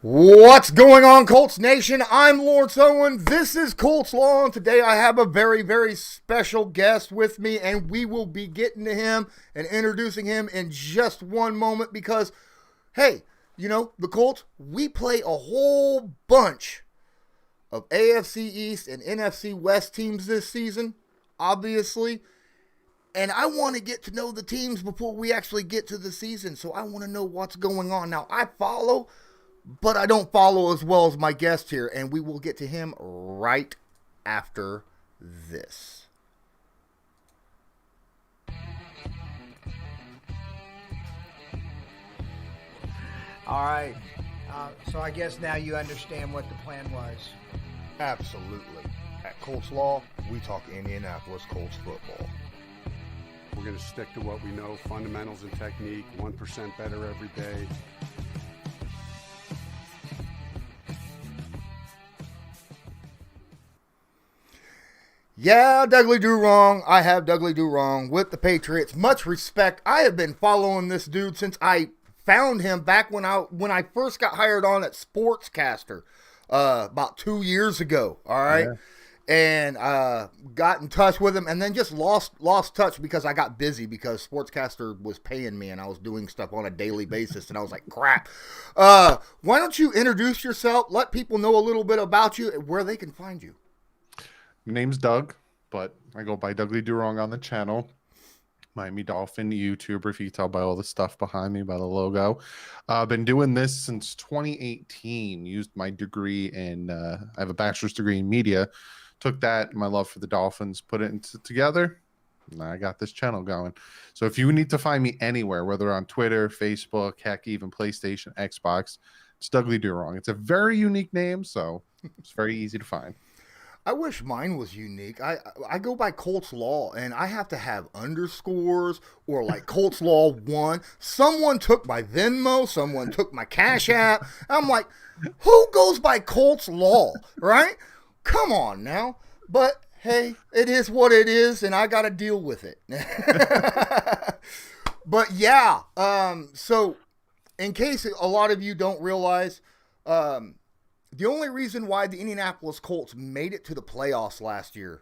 What's going on, Colts Nation? I'm Lawrence Owen. This is Colts Law, and today I have a very, very special guest with me, and we will be getting to him and introducing him in just one moment because, hey, the Colts, we play a whole bunch of AFC East and NFC West teams this season, obviously, and I want to get to know the teams before we actually get to the season, so I want to know what's going on. Now, I follow, but I don't follow as well as my guest here, and we will get to him right after this. All right. So I guess now you understand what the plan was. Absolutely. At Colts Law, we talk Indianapolis Colts football. We're going to stick to what we know, fundamentals and technique, 1% better every day. Yeah, DouglieDoWrong. I have DouglieDoWrong with the Patriots. Much respect. I have been following this dude since I found him back when I first got hired on at Sportscaster about 2 years ago. All right. Yeah. And got in touch with him and then just lost touch because I got busy because Sportscaster was paying me and I was doing stuff on a daily basis and I was like, crap. Why don't you introduce yourself? Let people know a little bit about you and where they can find you. My name's Doug, but I go by DouglieDoWrong on the channel. Miami Dolphin YouTuber, if you can tell by all the stuff behind me, by the logo. I've been doing this since 2018. Used my degree in, I have a bachelor's degree in media. Took that, my love for the Dolphins, put it together, and I got this channel going. So if you need to find me anywhere, whether on Twitter, Facebook, heck, even PlayStation, Xbox, it's DouglieDoWrong. It's a very unique name, so it's very easy to find. I wish mine was unique. I go by Colts Law, and I have to have underscores or like Colts Law 1. Someone took my Venmo. Someone took my Cash App. I'm like, who goes by Colts Law, right? Come on now. But, hey, it is what it is, and I got to deal with it. But, yeah, so in case a lot of you don't realize, the only reason why the Indianapolis Colts made it to the playoffs last year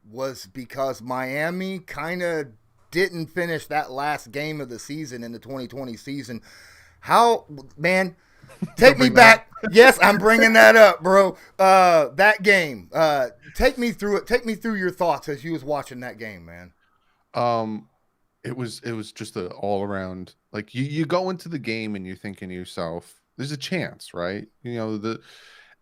was because Miami kind of didn't finish that last game of the season in the 2020 season. Man, take me back. Yes, I'm bringing that up, bro. That game. Take me through it. Take me through your thoughts as you was watching that game, man. It was just an all around, like you go into the game and you're thinking to yourself, there's a chance, right?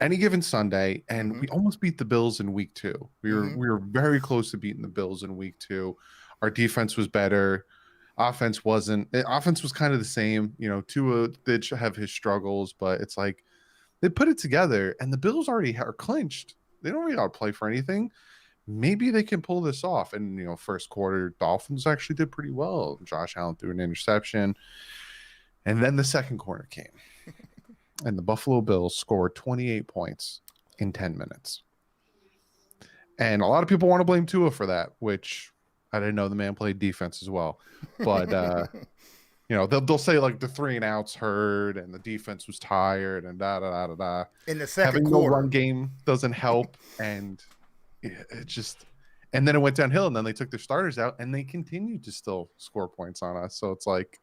Any given Sunday, and we almost beat the Bills in week 2. We were very close to beating the Bills in week 2. Our defense was better. Offense wasn't. Offense was kind of the same. Tua did have his struggles, but it's like they put it together, and the Bills already are clinched. They don't really got to play for anything. Maybe they can pull this off. And first quarter, Dolphins actually did pretty well. Josh Allen threw an interception, and then the second quarter came. And the Buffalo Bills scored 28 points in 10 minutes. And a lot of people want to blame Tua for that, which I didn't know the man played defense as well. But, they'll say like the 3 and outs hurt and the defense was tired and da-da-da-da-da. In the second Having quarter. no run game doesn't help. And and then it went downhill, and then they took their starters out and they continued to still score points on us. So it's like,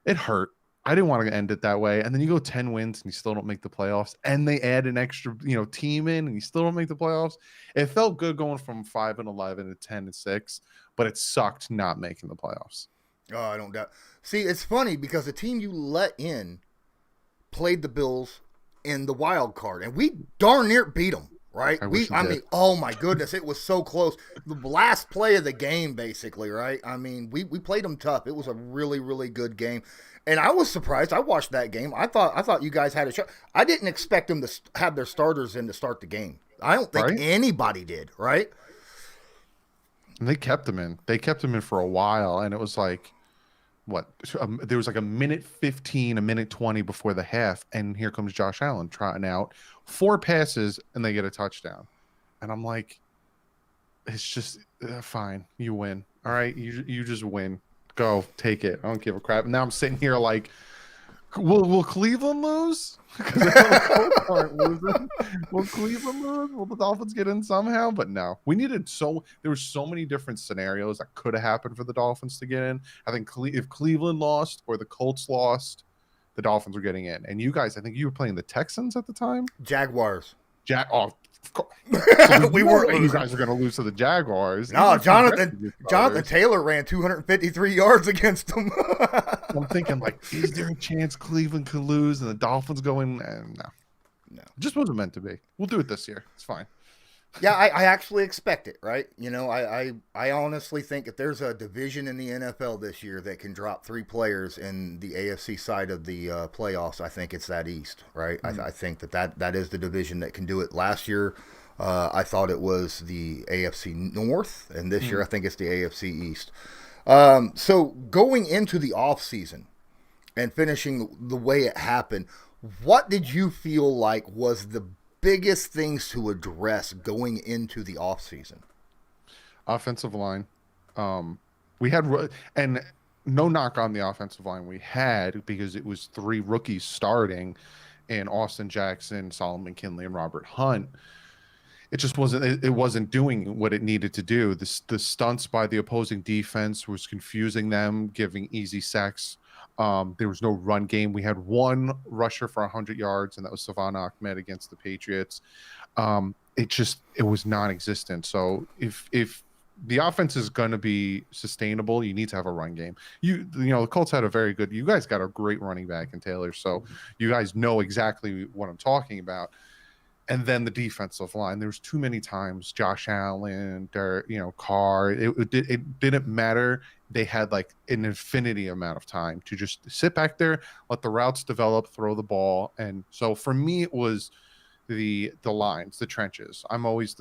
it hurt. I didn't want to end it that way. And then you go 10 wins and you still don't make the playoffs. And they add an extra, team in and you still don't make the playoffs. It felt good going from 5-11 to 10-6, but it sucked not making the playoffs. Oh, I don't doubt. See, it's funny because the team you let in played the Bills in the wild card, and we darn near beat them. Right? I mean, oh my goodness, it was so close. The last play of the game, basically, right? I mean, we played them tough. It was a really, really good game. And I was surprised. I watched that game. I thought you guys had a shot. I didn't expect them to have their starters in to start the game. I don't think anybody did, right? And they kept them in. They kept them in for a while, and it was like, there was like a minute 15, a minute 20 before the half, and here comes Josh Allen trotting out 4 passes, and they get a touchdown. And I'm like, it's just fine. You win. All right, you just win. Go take it. I don't give a crap. And now I'm sitting here like, Will Cleveland lose? Because the Colts aren't losing. Will Cleveland lose? Will the Dolphins get in somehow? But no, there were so many different scenarios that could have happened for the Dolphins to get in. I think if Cleveland lost or the Colts lost, the Dolphins were getting in. And you guys, I think you were playing the Texans at the time. Jaguars. Of course. So we weren't you losing. guys are going to lose to the Jaguars. No, Even Jonathan Taylor ran 253 yards against them. I'm thinking, like, is there a chance Cleveland could lose and the Dolphins go in? No. It just wasn't meant to be. We'll do it this year. It's fine. Yeah, I actually expect it, right? You know, I honestly think if there's a division in the NFL this year that can drop 3 players in the AFC side of the playoffs, I think it's that East, right? Mm-hmm. I think that is the division that can do it. Last year, I thought it was the AFC North, and this year I think it's the AFC East. So going into the offseason and finishing the way it happened, what did you feel like was the biggest things to address going into the offseason? Offensive line. We had, and no knock on the offensive line we had, because it was 3 rookies starting in Austin Jackson, Solomon Kinley, and Robert Hunt. It just wasn't doing what it needed to do. The stunts by the opposing defense was confusing them, giving easy sacks. There was no run game. We had 1 rusher for 100 yards, and that was Savon Ahmed against the Patriots. It was non-existent. So if the offense is going to be sustainable, you need to have a run game. You know, the Colts had you guys got a great running back in Taylor, so you guys know exactly what I'm talking about. And then the defensive line, there was too many times Josh Allen, Carr. It didn't matter. They had like an infinity amount of time to just sit back there, let the routes develop, throw the ball. And so for me, it was the lines, the trenches. I'm always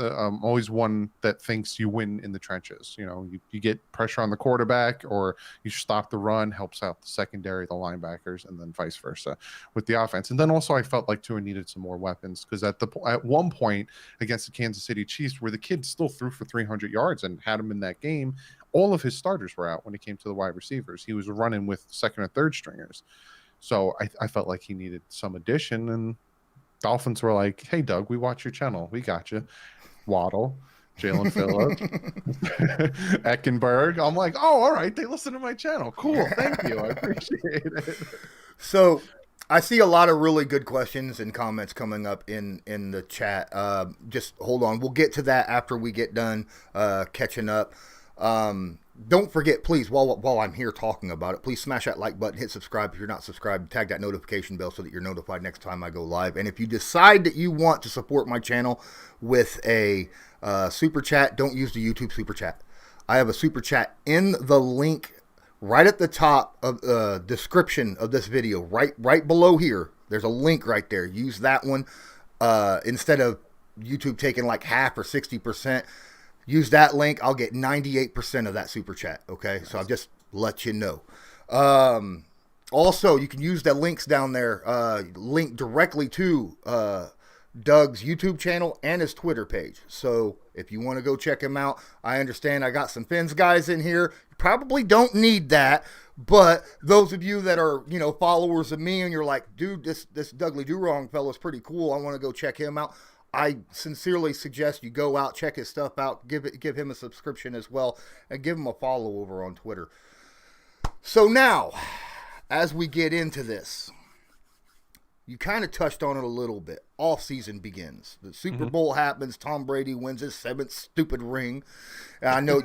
one that thinks you win in the trenches. You know, you get pressure on the quarterback, or you stop the run, helps out the secondary, the linebackers, and then vice versa with the offense. And then also I felt like Tua needed some more weapons, because at one point against the Kansas City Chiefs, where the kid still threw for 300 yards and had him in that game, all of his starters were out when it came to the wide receivers. He was running with second or third stringers. So I felt like he needed some addition, and Dolphins were like, "Hey, Doug, we watch your channel. We got you." Waddle, Jalen Phillips, Eckenberg. I'm like, "Oh, all right. They listen to my channel. Cool. Thank you. I appreciate it." So I see a lot of really good questions and comments coming up in the chat. Just hold on. We'll get to that after we get done catching up. Don't forget, please, while I'm here talking about it, please smash that like button, hit subscribe if you're not subscribed, tag that notification bell so that you're notified next time I go live. And if you decide that you want to support my channel with a super chat, don't use the YouTube super chat. I have a super chat in the link right at the top of the description of this video, right below here. There's a link right there. Use that one instead of YouTube taking like half or 60%. Use that link. I'll get 98% of that super chat. Okay, so I'll just let you know. Also, you can use the links down there. Link directly to Doug's YouTube channel and his Twitter page. So if you want to go check him out, I understand I got some Phins guys in here. You probably don't need that, but those of you that are followers of me and you're like, dude, this DouglieDoWrong fellow's pretty cool. I want to go check him out. I sincerely suggest you go out, check his stuff out, give him a subscription as well, and give him a follow over on Twitter. So now, as we get into this, you kind of touched on it a little bit. Offseason begins. The Super Bowl happens. Tom Brady wins his 7th stupid ring. And I know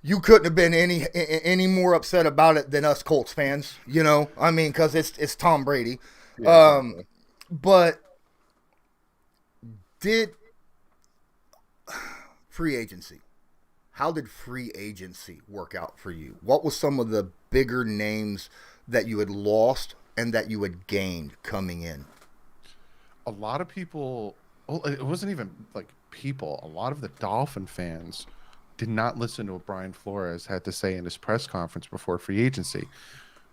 you couldn't have been any more upset about it than us Colts fans. I mean, because it's Tom Brady. Yeah, but did free agency? How did free agency work out for you? What was some of the bigger names that you had lost and that you had gained coming in? A lot of people, it wasn't even like people, a lot of the Dolphin fans did not listen to what Brian Flores had to say in his press conference before free agency,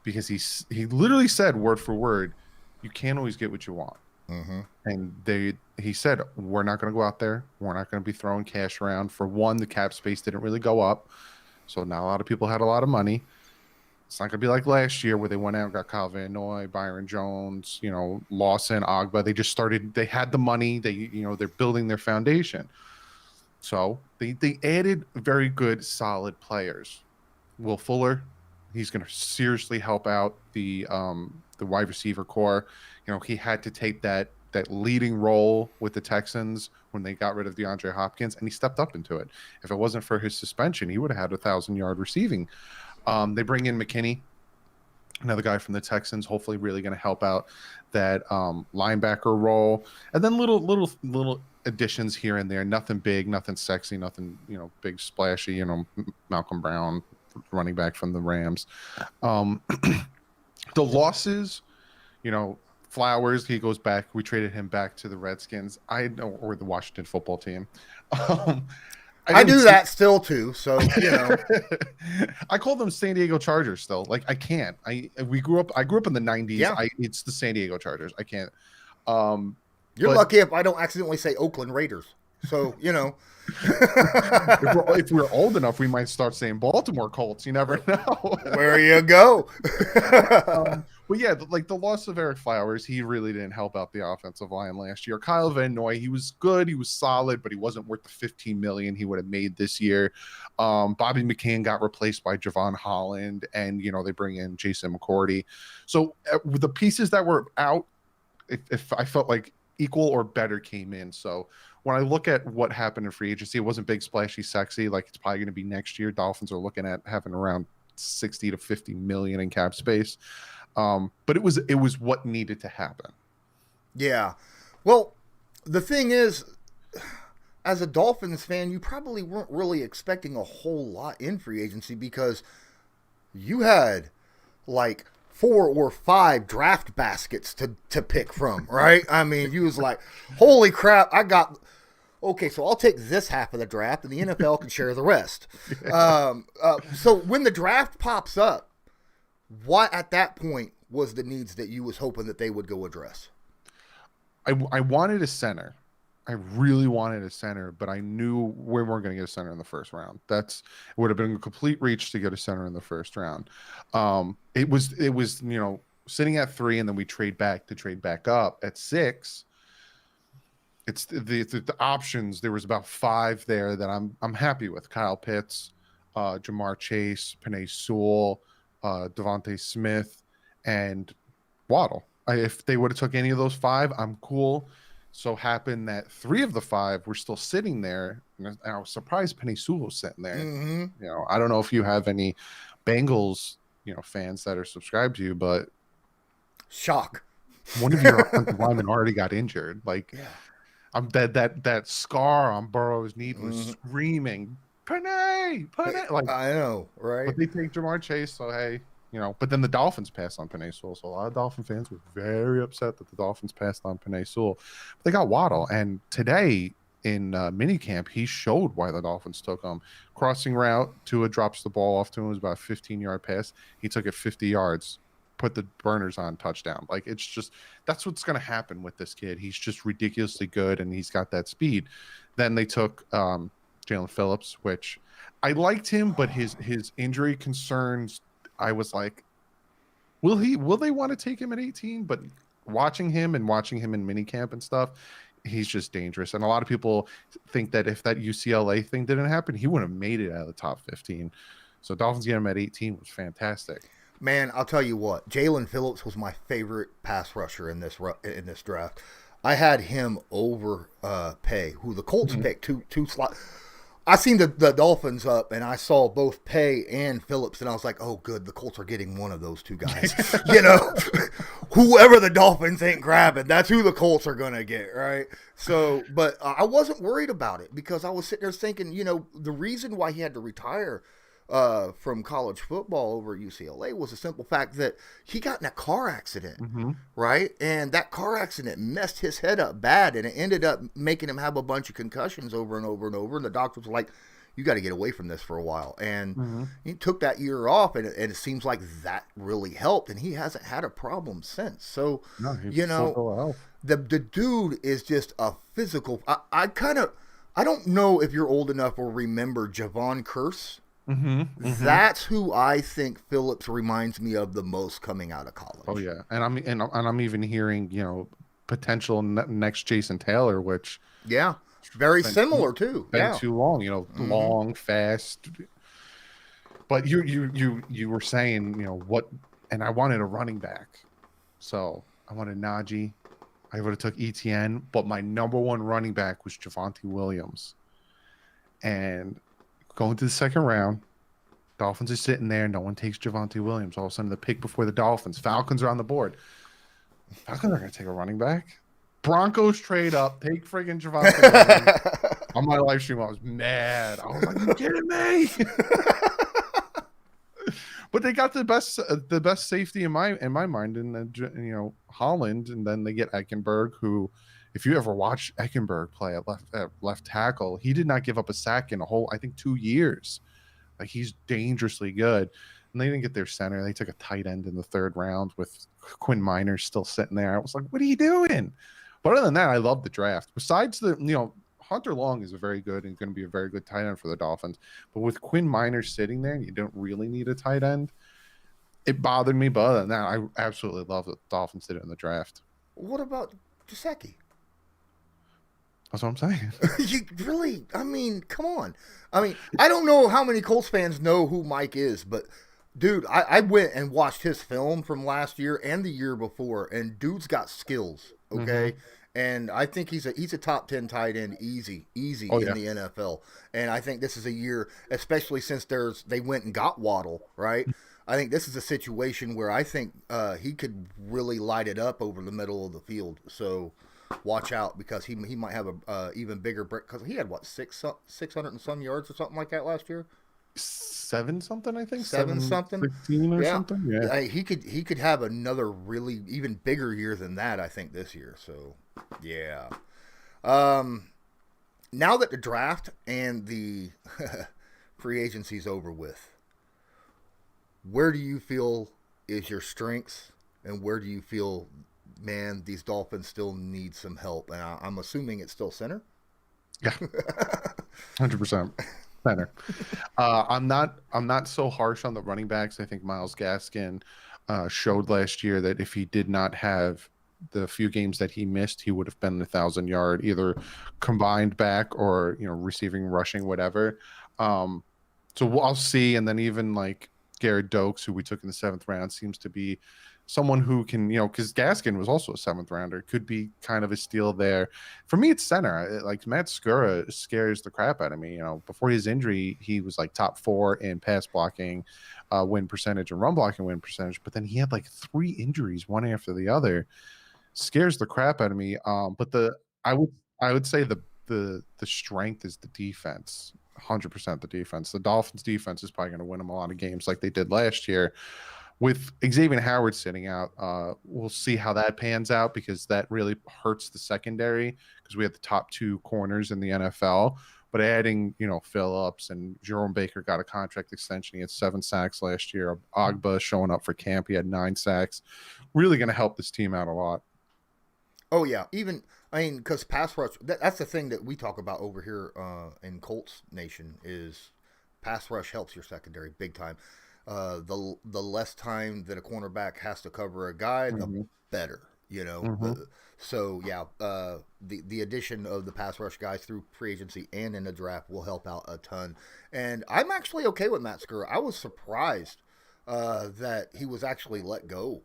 because he literally said word for word, you can't always get what you want. Mm-hmm. And he said, we're not going to go out there. We're not going to be throwing cash around. For one, the cap space didn't really go up, so not a lot of people had a lot of money. It's not going to be like last year where they went out and got Kyle Van Noy, Byron Jones, Lawson, Agba. They just started. They had the money. They're building their foundation. So they added very good, solid players. Will Fuller, he's going to seriously help out the wide receiver core. He had to take that leading role with the Texans when they got rid of DeAndre Hopkins, and he stepped up into it. If it wasn't for his suspension, he would have had 1,000-yard receiving. They bring in McKinney, another guy from the Texans, hopefully really going to help out that linebacker role. And then little additions here and there. Nothing big, nothing sexy, nothing, big splashy, Malcolm Brown, running back from the Rams. The losses, Flowers, he goes back. We traded him back to the Redskins. Or the Washington football team. I do that still too. So I call them San Diego Chargers still. Like I can't. I grew up in the 90s. Yeah. It's the San Diego Chargers. I can't. You're lucky if I don't accidentally say Oakland Raiders. So if we're old enough, we might start saying Baltimore Colts. You never know. Where you go. But yeah, the loss of Eric Flowers, he really didn't help out the offensive line last year. Kyle Van Noy, he was good, he was solid, but he wasn't worth the $15 million he would have made this year. Bobby McCann got replaced by Javon Holland, and they bring in Jason McCourty. So with the pieces that were out, if I felt like equal or better came in. So when I look at what happened in free agency, it wasn't big, splashy, sexy. Like it's probably going to be next year. Dolphins are looking at having around 60 to 50 million in cap space. But it was what needed to happen. Yeah. Well, the thing is, as a Dolphins fan, you probably weren't really expecting a whole lot in free agency because you had like 4 or 5 draft baskets to pick from, right? I mean, you was like, holy crap, okay, so I'll take this half of the draft and the NFL can share the rest. So when the draft pops up, what at that point was the needs that you was hoping that they would go address? I wanted a center. I really wanted a center, but I knew we weren't going to get a center in the first round. It would have been a complete reach to get a center in the first round. It was sitting at 3, and then we trade back up at 6. It's the options. There was about 5 there that I'm happy with. Kyle Pitts, Jamar Chase, Penei Sewell, Devontae Smith, and Waddle. If they would have took any of those 5, I'm cool. So happened that 3 of the 5 were still sitting there, and I was surprised Penei Sewell was sitting there. Mm-hmm. I don't know if you have any Bengals, fans that are subscribed to you, but shock. One of your offensive linemen already got injured. Like, Yeah. I'm that scar on Burrow's knee was screaming, Penei. Like, I know, right? but they take Jamar Chase, so hey, but then the Dolphins passed on Penei Sewell, so a lot of Dolphin fans were very upset that the Dolphins passed on Penei Sewell. But they got Waddle, and today in minicamp, he showed why the Dolphins took him. Crossing route, Tua drops the ball off to him. It was about a 15-yard pass. He took it 50 yards, put the burners on, touchdown. Like, it's just, that's what's going to happen with this kid. He's just ridiculously good, and he's got that speed. Then they took Jalen Phillips, which I liked him, but his injury concerns, I was like, will they want to take him at 18? But watching him in minicamp and stuff, he's just dangerous. And a lot of people think that if that UCLA thing didn't happen, he wouldn't have made it out of the top 15. So Dolphins getting him at 18 was fantastic. Man, I'll tell you what, Jalen Phillips was my favorite pass rusher in this draft. I had him over Pay, who the Colts picked two slots. I seen the Dolphins up, and I saw both Pay and Phillips, and I was like, oh, good, the Colts are getting one of those 2 guys. Whoever the Dolphins ain't grabbing, that's who the Colts are going to get, right? So, but I wasn't worried about it because I was sitting there thinking, the reason why he had to retire from college football over at UCLA was the simple fact that he got in a car accident, right? And that car accident messed his head up bad, and it ended up making him have a bunch of concussions over and over and over. And the doctors were like, you got to get away from this for a while. And he took that year off, and it seems like that really helped, and he hasn't had a problem since. So, the dude is just a physical. I don't know if you're old enough or remember Javon Curse. That's who I think Phillips reminds me of the most coming out of college. Oh yeah, and I'm even hearing potential next Jason Taylor, which Yeah, very been similar too. been Yeah, too long. Long, fast. But you were saying what, and I wanted a running back, so I wanted Najee. I would have took ETN, but my number one running back was Javonte Williams. And going to the second round, Dolphins are sitting there. No one takes Javonte Williams. All of a sudden, the pick before the Dolphins. Falcons are on the board. Falcons are going to take a running back. Broncos trade up, take friggin' Javonte Williams. On my live stream, I was mad. I was like, "You kidding me?" But they got the best safety in my mind in Holland, and then they get Eckenberg, who, if you ever watch Eckenberg play at left tackle, he did not give up a sack in a whole, I think, 2 years. Like, he's dangerously good. And they didn't get their center. They took a tight end in the third round with Quinn Minor still sitting there. I was like, what are you doing? But other than that, I love the draft. Besides Hunter Long is a very good and going to be a very good tight end for the Dolphins. But with Quinn Minor sitting there, you don't really need a tight end. It bothered me, but other than that, I absolutely love that the Dolphins did it in the draft. What about Gesicki? That's what I'm saying. You really? I mean, come on. I mean, I don't know how many Colts fans know who Mike is, but dude, I went and watched his film from last year and the year before, and dude's got skills. Okay. And I think he's a top 10 tight end easy in the NFL. And I think this is a year, especially since they went and got Waddle, right? I think this is a situation where I think he could really light it up over the middle of the field. So watch out, because he might have a even bigger break, because he had 600 and some yards or something like that last year. 7 something, I think. 7 something. 15 or something. Yeah. He could have another really even bigger year than that, I think, this year. So yeah. Now that the draft and the free agency's over with, where do you feel is your strengths, and where do you feel, man, these Dolphins still need some help? And I'm assuming it's still center. Yeah, 100% center. I'm not so harsh on the running backs. I think Myles Gaskin showed last year that if he did not have the few games that he missed, he would have been 1,000-yard either combined back or receiving, rushing, whatever. So I'll see. And then even like Garrett Dokes, who we took in the 7th round, seems to be someone who can, because Gaskin was also a 7th rounder, could be kind of a steal there. For me, it's center. Like, Matt Skura scares the crap out of me. Before his injury, he was like top 4 in pass blocking win percentage and run blocking win percentage, but then he had like 3 injuries, one after the other. Scares the crap out of me. But I would say the strength is the defense. 100% the defense. The Dolphins defense is probably going to win them a lot of games like they did last year. With Xavier Howard sitting out, we'll see how that pans out, because that really hurts the secondary, because we have the top 2 corners in the NFL. But adding, Phillips and Jerome Baker got a contract extension. He had 7 sacks last year. Ogba showing up for camp. He had 9 sacks. Really going to help this team out a lot. Oh, yeah. Because pass rush, that's the thing that we talk about over here in Colts Nation, is pass rush helps your secondary big time. The less time that a cornerback has to cover a guy, the better, So yeah, the addition of the pass rush guys through free agency and in the draft will help out a ton. And I'm actually okay with Matt Skura. I was surprised that he was actually let go.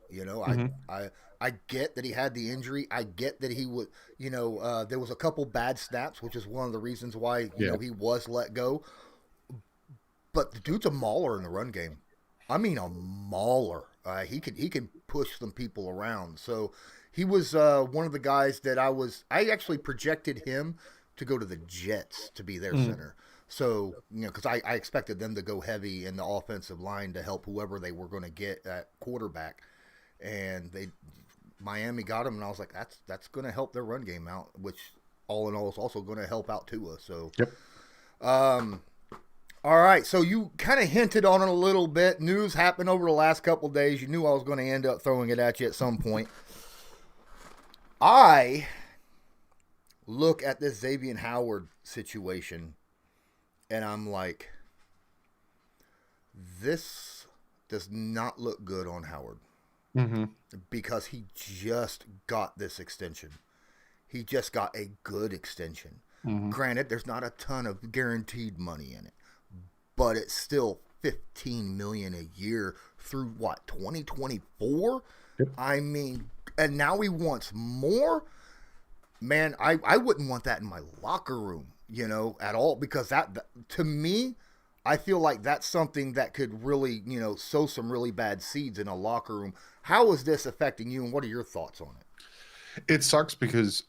I get that he had the injury. I get that he would, there was a couple bad snaps, which is one of the reasons why he was let go. But the dude's a mauler in the run game. I mean, a mauler. He can push some people around. So he was one of the guys that I actually projected him to go to the Jets to be their center. So, because I expected them to go heavy in the offensive line to help whoever they were going to get at quarterback. And Miami got him, and I was like, that's going to help their run game out, which all in all is also going to help out Tua. So, yep. All right, so you kind of hinted on it a little bit. News happened over the last couple of days. You knew I was going to end up throwing it at you at some point. I look at this Xavier Howard situation, and I'm like, This does not look good on Howard because he just got this extension. He just got a good extension. Granted, there's not a ton of guaranteed money in it, but it's still $15 million a year through what, 2024? Yep. I mean, and now he wants more. Man, I wouldn't want that in my locker room, at all, because that to me, I feel like that's something that could really, sow some really bad seeds in a locker room. How is this affecting you, and what are your thoughts on it? It sucks because,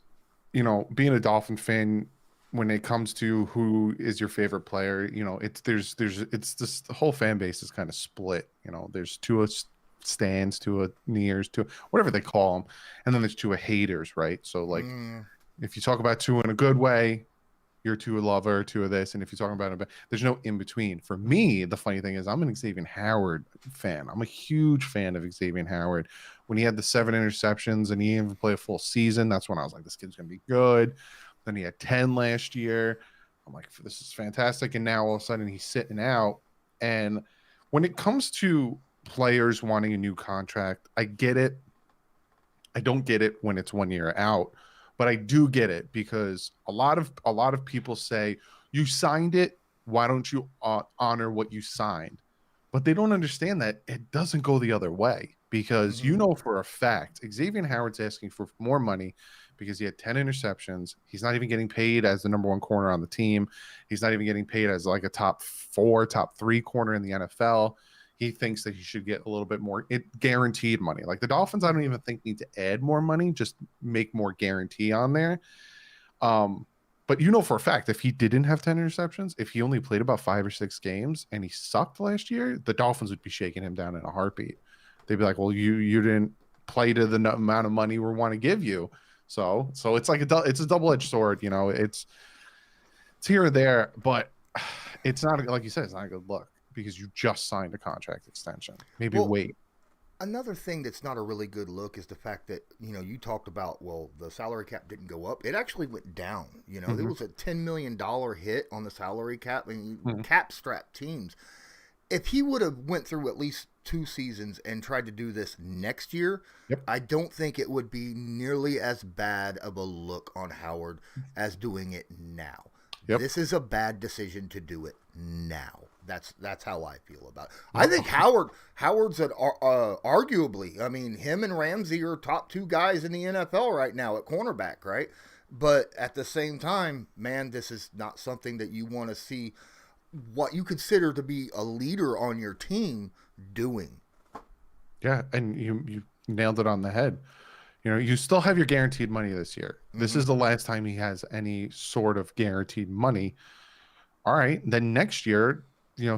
being a Dolphin fan, when it comes to who is your favorite player, it's this the whole fan base is kind of split. There's Tua stands, Tua nears, Tua whatever they call them, and then there's Tua haters, right? So like, if you talk about Tua in a good way, you're Tua lover, Tua this, and if you're talking about it, there's no in between. For me, the funny thing is, I'm an Xavier Howard fan. I'm a huge fan of Xavier Howard. When he had the 7 interceptions and he didn't even play a full season, that's when I was like, this kid's gonna be good. Then he had 10 last year. I'm like, this is fantastic. And now all of a sudden he's sitting out. And when it comes to players wanting a new contract, I get it. I don't get it when it's 1 year out, but I do get it because a lot of people say, you signed it, why don't you honor what you signed? But they don't understand that it doesn't go the other way, because for a fact Xavier Howard's asking for more money because he had 10 interceptions. He's not even getting paid as the number 1 corner on the team. He's not even getting paid as like a top 4, top 3 corner in the NFL. He thinks that he should get a little bit more guaranteed money. Like the Dolphins, I don't even think need to add more money, just make more guarantee on there. But for a fact, if he didn't have 10 interceptions, if he only played about 5 or 6 games and he sucked last year, the Dolphins would be shaking him down in a heartbeat. They'd be like, well, you didn't play to the amount of money we want to give you. So it's like it's a double-edged sword. It's here or there, but it's not, like you said, it's not a good look because you just signed a contract extension. Maybe wait. Another thing that's not a really good look is the fact that, you talked about, the salary cap didn't go up. It actually went down. There was a $10 million hit on the salary cap, and cap strap teams. If he would have went through at least 2 seasons and tried to do this next year, I don't think it would be nearly as bad of a look on Howard as doing it now. This is a bad decision to do it now. That's how I feel about it. I think Howard's arguably, I mean, him and Ramsey are top 2 guys in the NFL right now at cornerback, right? But at the same time, man, this is not something that you want to see what you consider to be a leader on your team doing. Yeah, and you nailed it on the head. You still have your guaranteed money this year. This is the last time he has any sort of guaranteed money. All right, then next year,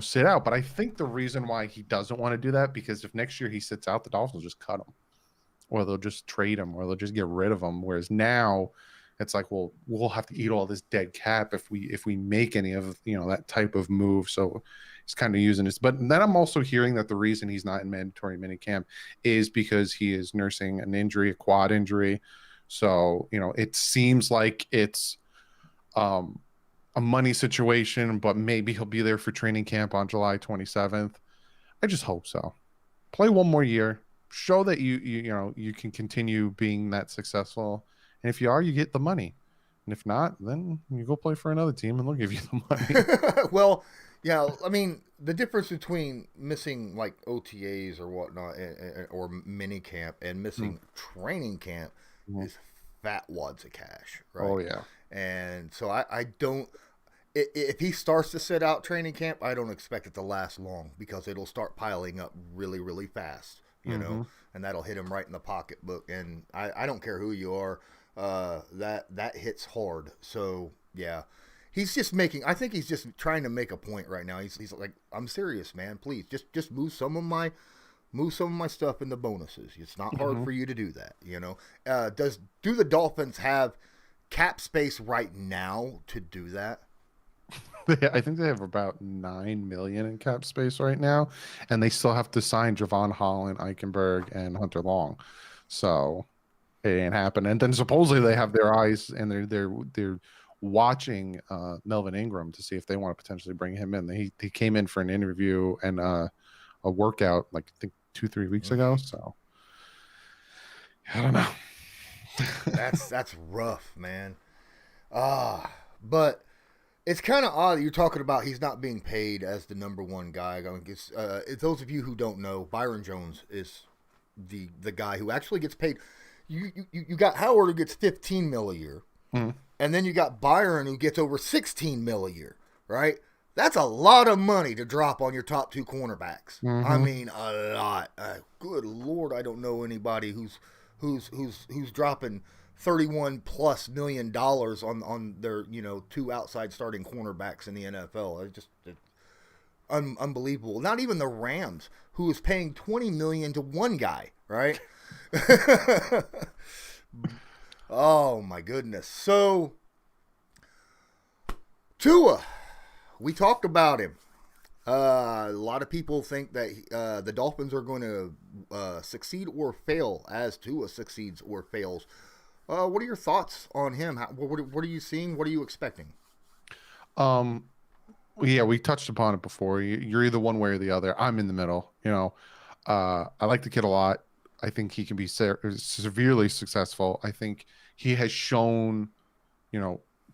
sit out. But I think the reason why he doesn't want to do that, because if next year he sits out, the Dolphins will just cut him, or they'll just trade him, or they'll just get rid of him. Whereas now, it's like, well, we'll have to eat all this dead cap if we make any of that type of move. So he's kind of using this. But then I'm also hearing that the reason he's not in mandatory minicamp is because he is nursing an injury, a quad injury. So it seems like it's a money situation, but maybe he'll be there for training camp on July 27th. I just hope so. Play 1 more year, show that you can continue being that successful. And if you are, you get the money. And if not, then you go play for another team and they'll give you the money. Well, yeah, I mean, the difference between missing like OTAs or whatnot or mini camp and missing training camp is fat wads of cash, right? Oh, yeah. And so I don't, if he starts to sit out training camp, I don't expect it to last long because it'll start piling up really, really fast, you know, and that'll hit him right in the pocketbook. And I don't care who you are. That hits hard. So yeah, he's just I think he's just trying to make a point right now. He's like, I'm serious, man. Please just move some of my stuff into bonuses. It's not hard for you to do that. Do the Dolphins have cap space right now to do that? I think they have about $9 million in cap space right now, and they still have to sign Javon Holland, Eichenberg, and Hunter Long. So it ain't happening. And then supposedly they have their eyes and they're watching Melvin Ingram to see if they want to potentially bring him in. He came in for an interview and a workout like I think 2-3 weeks ago. So I don't know. That's rough, man. But it's kind of odd that you're talking about he's not being paid as the number one guy. I mean, those of you who don't know, Byron Jones is the guy who actually gets paid. You got Howard who gets $15 million a year, and then you got Byron who gets over $16 million a year. Right? That's a lot of money to drop on your top two cornerbacks. I mean, a lot. Good Lord, I don't know anybody who's dropping $31+ million on their two outside starting cornerbacks in the NFL. It's unbelievable. Not even the Rams, who is paying $20 million to one guy, right? Oh my goodness. So Tua, we talked about him. A lot of people think that the Dolphins are going to succeed or fail as Tua succeeds or fails. What are your thoughts on him? What are you seeing? What are you expecting? Yeah, we touched upon it before. You're either one way or the other. I'm in the middle. I like the kid a lot. I think he can be severely successful. I think he has shown,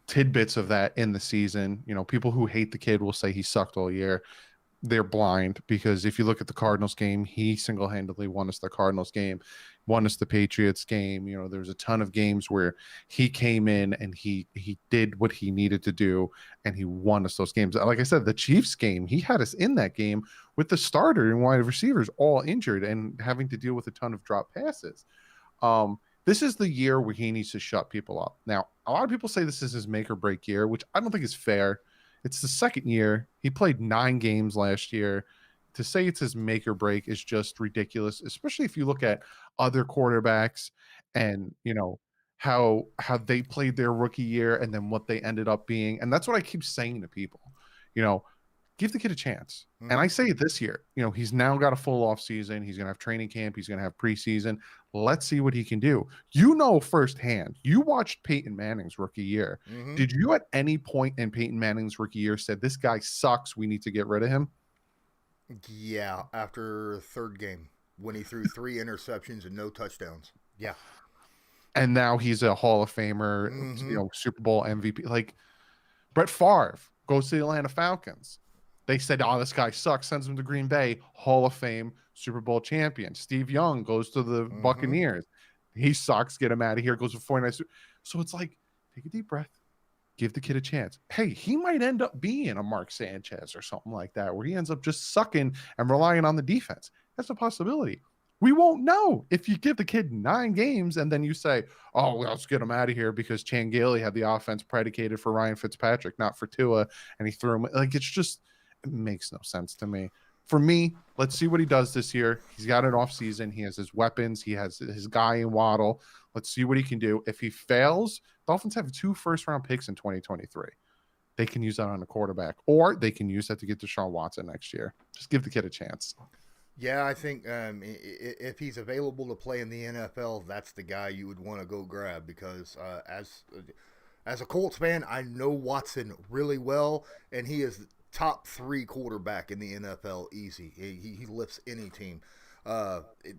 tidbits of that in the season. People who hate the kid will say he sucked all year. They're blind, because if you look at the Cardinals game, he single-handedly won us the Cardinals game, won us the Patriots game. There's a ton of games where he came in and he did what he needed to do, and he won us those games. Like I said, the Chiefs game, he had us in that game with the starter and wide receivers all injured and having to deal with a ton of drop passes. This is the year where he needs to shut people up. Now, a lot of people say this is his make or break year, which I don't think is fair. It's the second year. He played 9 games last year. To say it's his make or break is just ridiculous, especially if you look at other quarterbacks and, how they played their rookie year and then what they ended up being. And that's what I keep saying to people, give the kid a chance. And I say this year, he's now got a full off season. He's going to have training camp. He's going to have preseason. Let's see what he can do. Firsthand, you watched Peyton Manning's rookie year. Did you at any point in Peyton Manning's rookie year said, this guy sucks, we need to get rid of him? Yeah, after third game when he threw 3 interceptions and no touchdowns. Yeah. And now he's a Hall of Famer, Super Bowl MVP. Like Brett Favre goes to the Atlanta Falcons. They said, oh, this guy sucks, sends him to Green Bay, Hall of Fame, Super Bowl champion. Steve Young goes to the Buccaneers. He sucks, get him out of here, goes to 49ers. So it's like, take a deep breath, give the kid a chance. Hey, he might end up being a Mark Sanchez or something like that, where he ends up just sucking and relying on the defense. That's a possibility. We won't know if you give the kid 9 games and then you say, oh, well, let's get him out of here because Changeli had the offense predicated for Ryan Fitzpatrick, not for Tua, and he threw him. Like, it makes no sense to me. For me, let's see what he does this year. He's got an off season. He has his weapons. He has his guy in Waddle. Let's see what he can do. If he fails, Dolphins have 2 first-round picks in 2023. They can use that on a quarterback, or they can use that to get Deshaun Watson next year. Just give the kid a chance. Yeah, I think if he's available to play in the NFL, that's the guy you would want to go grab, because as a Colts fan, I know Watson really well, and he is top 3 quarterback in the NFL easy. He lifts any team.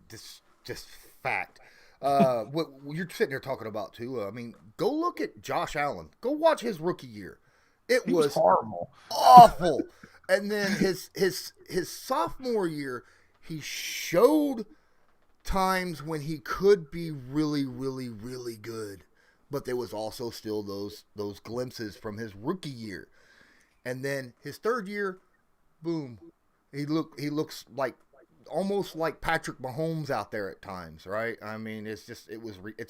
Just fact. What you're sitting there talking about too. I mean, go look at Josh Allen. Go watch his rookie year. He was horrible, awful. And then his sophomore year, he showed times when he could be really, really, really good, but there was also still those glimpses from his rookie year. And then his third year, boom, he looks like almost like Patrick Mahomes out there at times, right? I mean, it's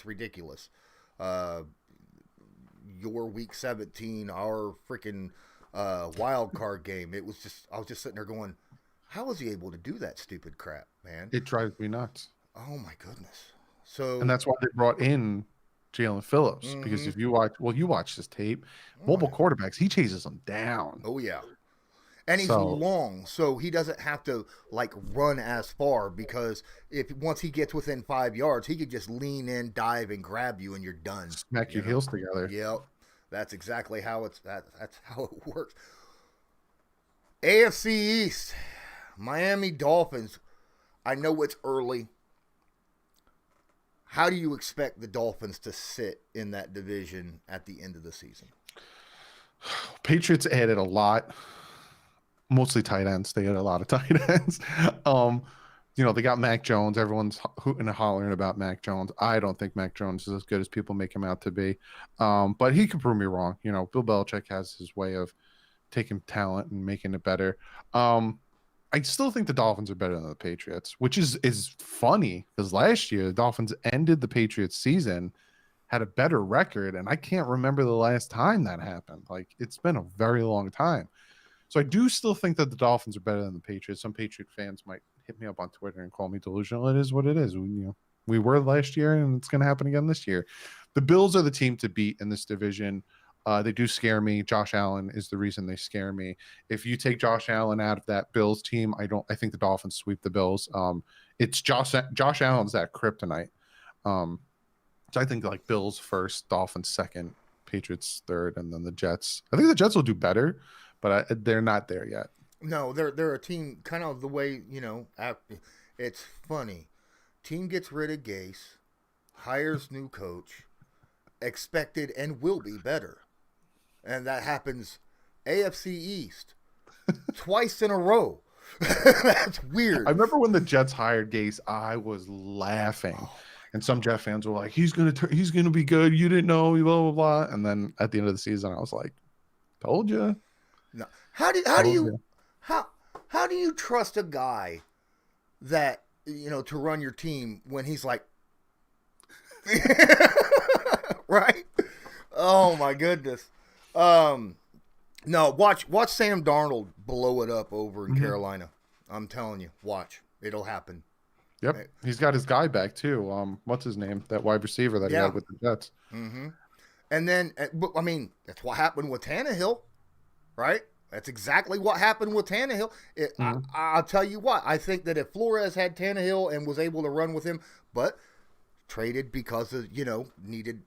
ridiculous. Your week 17, our freaking wild card game. I was just sitting there going, how is he able to do that stupid crap, man? It drives me nuts. Oh my goodness. So, and that's why they brought in Jalen Phillips, because if you watch this tape, mobile quarterbacks, he chases them down. Oh yeah. And he's long, so he doesn't have to like run as far, because once he gets within 5 yards, he could just lean in, dive, and grab you, and you're done. Smack your heels together. Yep. That's exactly how that's how it works. AFC East, Miami Dolphins. I know it's early. How do you expect the Dolphins to sit in that division at the end of the season? Patriots added a lot, mostly tight ends. They had a lot of tight ends. They got Mac Jones. Everyone's hooting and hollering about Mac Jones. I don't think Mac Jones is as good as people make him out to be. But he could prove me wrong. Bill Belichick has his way of taking talent and making it better. I still think the Dolphins are better than the Patriots, which is funny because last year the Dolphins ended the Patriots season, had a better record, and I can't remember the last time that happened. Like, it's been a very long time. So I do still think that the Dolphins are better than the Patriots. Some Patriot fans might hit me up on Twitter and call me delusional. It is what it is. We were last year, and it's going to happen again this year. The Bills are the team to beat in this division. They do scare me. Josh Allen is the reason they scare me. If you take Josh Allen out of that Bills team, I think the Dolphins sweep the Bills. It's Josh Allen's that kryptonite. So I think like Bills first, Dolphins second, Patriots third, and then the Jets. I think the Jets will do better, but they're not there yet. No, they're a team kind of the way, it's funny. Team gets rid of Gase, hires new coach, expected and will be better. And that happens AFC East twice in a row. That's weird. I remember when the Jets hired Gase, I was laughing. And some Jet fans were like, he's gonna be good. You didn't know, blah blah blah. And then at the end of the season, I was like, told you. No. How do you trust a guy that to run your team when he's like, right? Oh my goodness. No, watch Sam Darnold blow it up over in Carolina. I'm telling you, watch. It'll happen. Yep. He's got his guy back too. What's his name? That wide receiver that he had with the Jets. Mm-hmm. And then, I mean, that's what happened with Tannehill, right? That's exactly what happened with Tannehill. I'll tell you what. I think that if Flores had Tannehill and was able to run with him, but traded because of, needed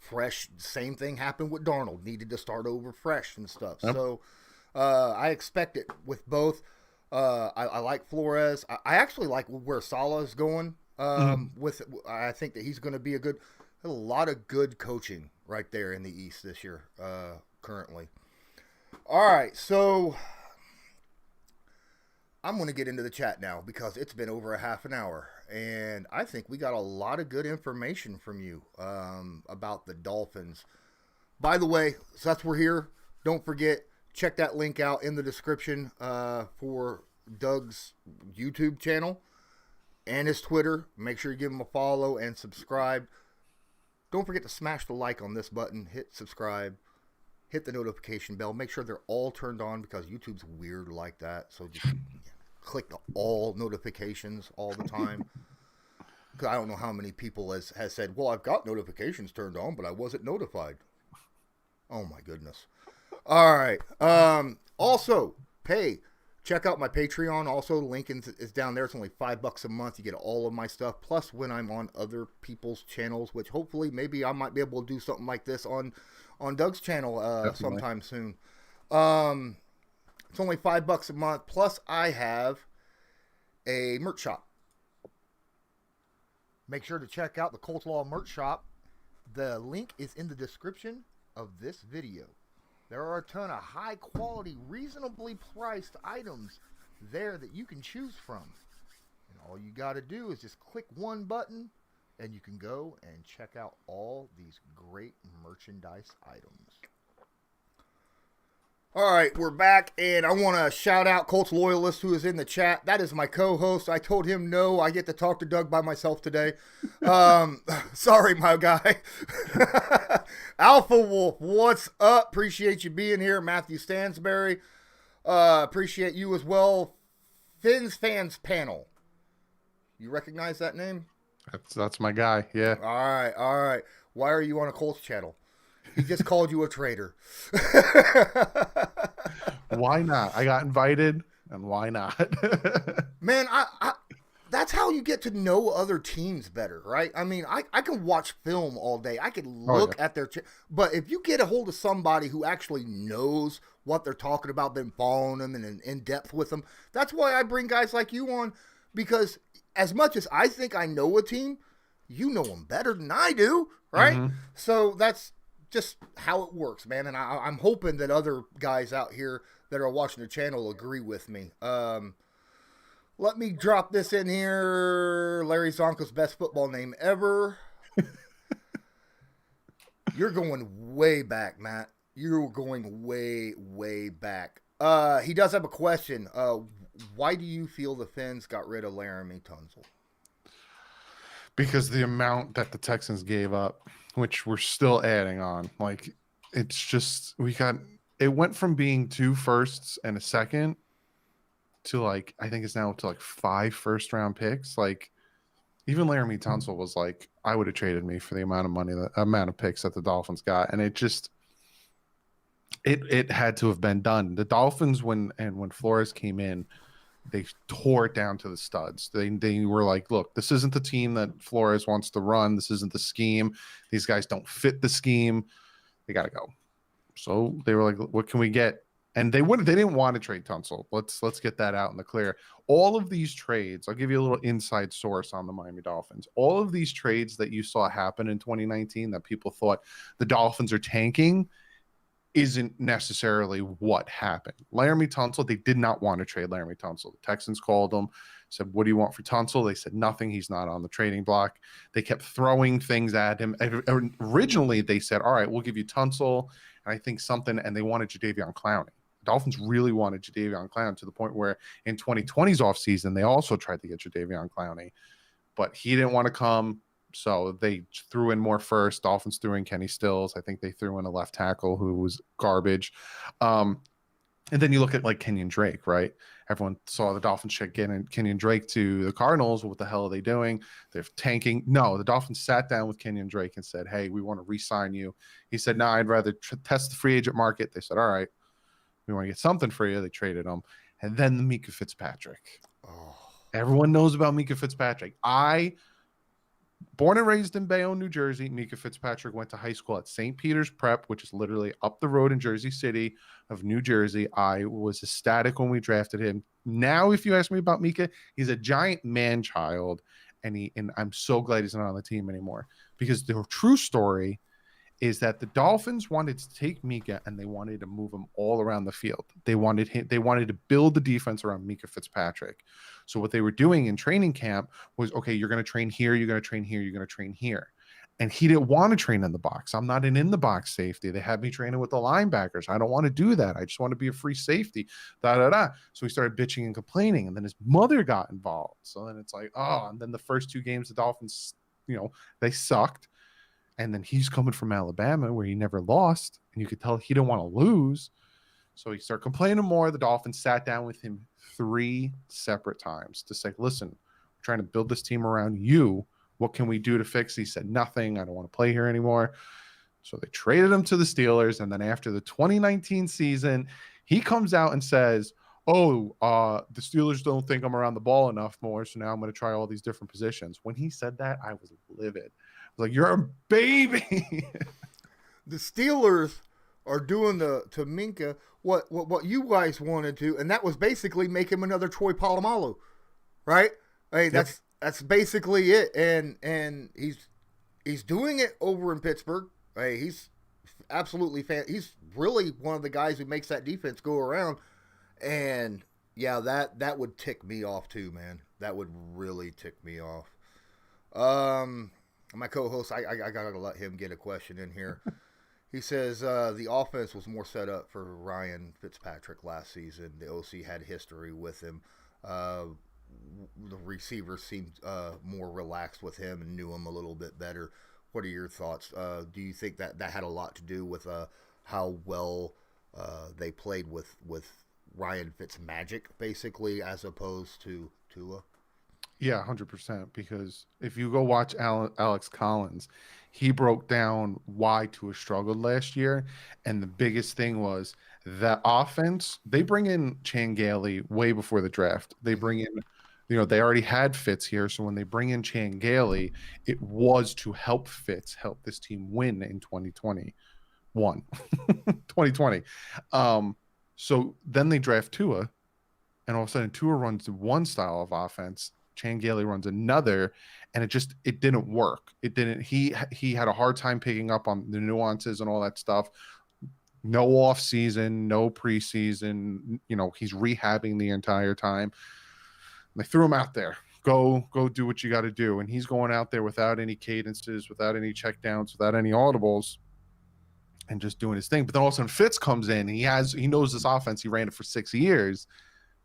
fresh, same thing happened with Darnold. Needed to start over fresh and stuff. Yep. So I expect it with both. I like Flores. I actually like where Saleh is going. I think that he's going to be a lot of good coaching right there in the East this year, currently. All right, so I'm going to get into the chat now because it's been over a half an hour, and I think we got a lot of good information from you about the Dolphins. By the way, since we're here, don't forget, check that link out in the description for Doug's YouTube channel and his Twitter. Make sure you give him a follow and subscribe. Don't forget to smash the like on this button, hit subscribe, hit the notification bell. Make sure they're all turned on because YouTube's weird like that. So just click the all notifications all the time. Because I don't know how many people has said, well, I've got notifications turned on, but I wasn't notified. Oh, my goodness. All right. Also, hey, check out my Patreon. Also, the link is down there. It's only $5 a month. You get all of my stuff. Plus, when I'm on other people's channels, which hopefully maybe I might be able to do something like this on Doug's channel sometime soon. It's only $5 a month. Plus, I have a merch shop. Make sure to check out the Colts Law merch shop. The link is in the description of this video. There are a ton of high quality, reasonably priced items there that you can choose from. And all you got to do is just click one button and you can go and check out all these great merchandise items. All right, we're back, and I want to shout out Colts Loyalist, who is in the chat. That is my co-host. I told him no, I get to talk to Doug by myself today. Sorry, my guy. Alpha Wolf, what's up? Appreciate you being here. Matthew Stansberry, appreciate you as well. Phins Fans Panel. You recognize that name? That's my guy, yeah. All right. Why are you on a Colts channel? He just called you a traitor. Why not? I got invited, and why not? Man, that's how you get to know other teams better, right? I mean, I can watch film all day. I can look at their but if you get a hold of somebody who actually knows what they're talking about, been following them and in depth with them, that's why I bring guys like you on, because as much as I think I know a team, you know them better than I do, right? Mm-hmm. So that's just how it works, man. And I'm hoping that other guys out here that are watching the channel agree with me. Let me drop this in here. Larry Zonko's best football name ever. You're going way back, Matt. You're going way, way back. He does have a question. Why do you feel the Phins got rid of Laramie Tunsil? Because the amount that the Texans gave up, which we're still adding on, like it's just it went from being 2 firsts and a second to like I think it's now to like 5 first-round picks. Like even Laramie Tunsil was like, I would have traded me for the amount of money, the amount of picks that the Dolphins got, and it just it had to have been done. The Dolphins when Flores came in, they tore it down to the studs. They were like, look, this isn't the team that Flores wants to run. This isn't the scheme. These guys don't fit the scheme. They got to go. So they were like, what can we get? And they didn't want to trade Tunsil. Let's get that out in the clear. All of these trades, I'll give you a little inside source on the Miami Dolphins. All of these trades that you saw happen in 2019 that people thought the Dolphins are tanking isn't necessarily what happened. Laramie Tunsil, they did not want to trade Laramie Tunsil. The Texans called them, said, what do you want for Tunsil? They said nothing. He's not on the trading block. They kept throwing things at him. Originally, they said, all right, we'll give you Tunsil, and I think something, and they wanted Jadeveon Clowney. Dolphins really wanted Jadeveon Clowney to the point where in 2020's offseason, they also tried to get Jadeveon Clowney, but he didn't want to come. So they threw in more first. Dolphins threw in Kenny Stills. I think they threw in a left tackle who was garbage. And then you look at like Kenyon Drake, right? Everyone saw the Dolphins should get Kenyon Drake to the Cardinals. What the hell are they doing? They're tanking. No, the Dolphins sat down with Kenyon Drake and said, hey, we want to re-sign you. He said, no, I'd rather test the free agent market. They said, all right, we want to get something for you. They traded him. And then the Mika Fitzpatrick. Oh. Everyone knows about Mika Fitzpatrick. Born and raised in Bayonne, New Jersey, Mika Fitzpatrick went to high school at St. Peter's Prep, which is literally up the road in Jersey City of New Jersey. I was ecstatic when we drafted him. Now, if you ask me about Mika, he's a giant man-child, and I'm so glad he's not on the team anymore, because the true story is that the Dolphins wanted to take Mika and they wanted to move him all around the field. They wanted to build the defense around Mika Fitzpatrick. So what they were doing in training camp was, okay, you're going to train here, you're going to train here, you're going to train here. And he didn't want to train in the box. I'm not an in the box safety. They had me training with the linebackers. I don't want to do that. I just want to be a free safety. So he started bitching and complaining, and then his mother got involved. So then it's like, and then the first 2 games, the Dolphins, they sucked. And then he's coming from Alabama where he never lost. And you could tell he didn't want to lose. So he started complaining more. The Dolphins sat down with him 3 separate times to say, listen, we're trying to build this team around you. What can we do to fix? He said, nothing. I don't want to play here anymore. So they traded him to the Steelers. And then after the 2019 season, he comes out and says, the Steelers don't think I'm around the ball enough more. So now I'm going to try all these different positions. When he said that, I was livid. Like, you're a baby. The Steelers are doing to Minka what you guys wanted to, and that was basically make him another Troy Polamalu, right? Hey, that's basically it, and he's doing it over in Pittsburgh. Hey, he's absolutely he's really one of the guys who makes that defense go around, and yeah, that would tick me off too, man. That would really tick me off. My co-host, I gotta let him get a question in here. He says the offense was more set up for Ryan Fitzpatrick last season. The OC had history with him. The receivers seemed more relaxed with him and knew him a little bit better. What are your thoughts? Do you think that had a lot to do with how well they played with Ryan Fitzmagic, basically, as opposed to Tua? Yeah, 100%. Because if you go watch Alex Collins, he broke down why Tua struggled last year. And the biggest thing was that offense, they bring in Chan Gailey way before the draft. They bring in They already had Fitz here, so when they bring in Chan Gailey, it was to help Fitz help this team win in 2021, 2020. So then they draft Tua, and all of a sudden Tua runs one style of offense, Chan Gailey runs another, and it didn't work. It didn't. He had a hard time picking up on the nuances and all that stuff. No off season, no preseason. He's rehabbing the entire time. They threw him out there. Go do what you got to do. And he's going out there without any cadences, without any checkdowns, without any audibles, and just doing his thing. But then all of a sudden Fitz comes in. He knows this offense. He ran it for 6 years.